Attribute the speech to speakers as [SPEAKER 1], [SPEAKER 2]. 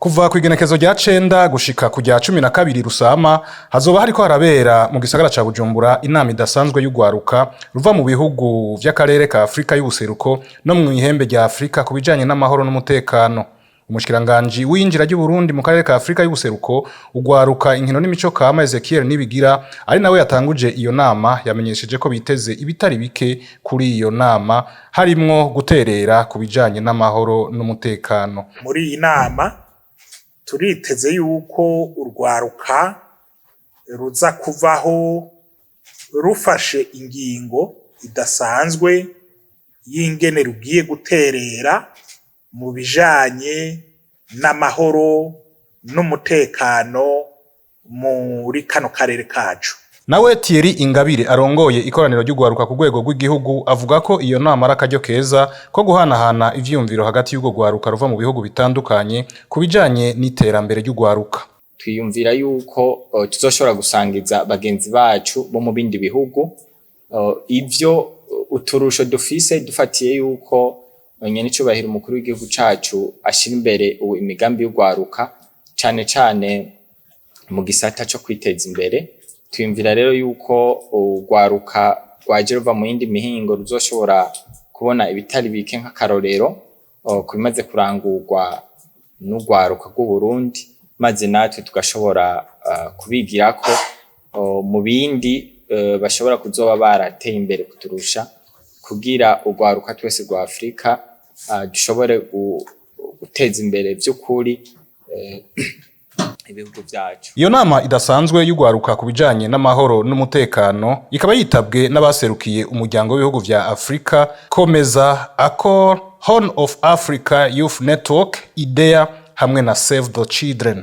[SPEAKER 1] Kuva kw'igenekezo rya 9 gushika ku rya 12 Rusama hazoba hariko harabera mu gisagara ca Bujumbura inama idasanzwe y'ugwaruka ruva mu bihugu vy'akarere ka Afrika y'ubuseruko no mu ihembe rya Afrika kubijanye n'amahoro n'umutekano. Umushikiranganje w'injira ry'u Burundi mu karere ka Afrika y'ubuseruko ugwaruka inkino n'imico kama Ezekiel Nibigira ari nawe yatanguje iyo nama yamenyesheje ko biteze ibitari bike kuri iyo nama harimwo guterera kubijanye n'amahoro n'umutekano.
[SPEAKER 2] Muri iyi nama turiteze yuko urwaruka ruza kuvaho rufashe ingingo idasanzwe y'ingene rugiye guterera mu bijanye n'amahoro n'umutekano muri kano karere kacu.
[SPEAKER 1] Nawe Thierry Ingabire arongoye ikoraniro ry'ugwaruka ku rwego rw'igihugu avuga ko iyo nama ari akaryo keza ko guhanahana ivyumviro hagati y'ugo gwaruka ruva mu bihugu bitandukanye kubijanye n'iterambere ry'ugwaruka.
[SPEAKER 3] Twiyumvira yuko tuzoshobora gusangiza bagenzi bacu bo mu bindi bihugu ivyo uturusho dufise dufatiye yuko nyene icubahiro umukuru w'igihugu cacu ashira imbere imigambi y'ugwaruka cane cane mu gisata co kwiteza imbere. Twiyumvira rero yuko urwaruka rwaje ruva mu yindi mihingo ruzoshobora kubona ibitari bike nk'akarorero kubimaze kurangurwa n'urwaruka rw'u Burundi, maze natwe tugashobora kubigirako mu bindi bashobora kuzoba barateye imbere kuturusha kugira urwaruka twese rwa Afrika dushobore guteza imbere vy'ukuri ibihugu vyacu.
[SPEAKER 1] Iyo nama idasanzwe y'ugwaruka kubijanye n'amahoro n'umutekano ikaba yitabwe n'abaserukiye umuryango w'ibihugu vya Afrika Komeza, Accor, Horn of Africa Youth Network, IDEA hamwe na Save the Children.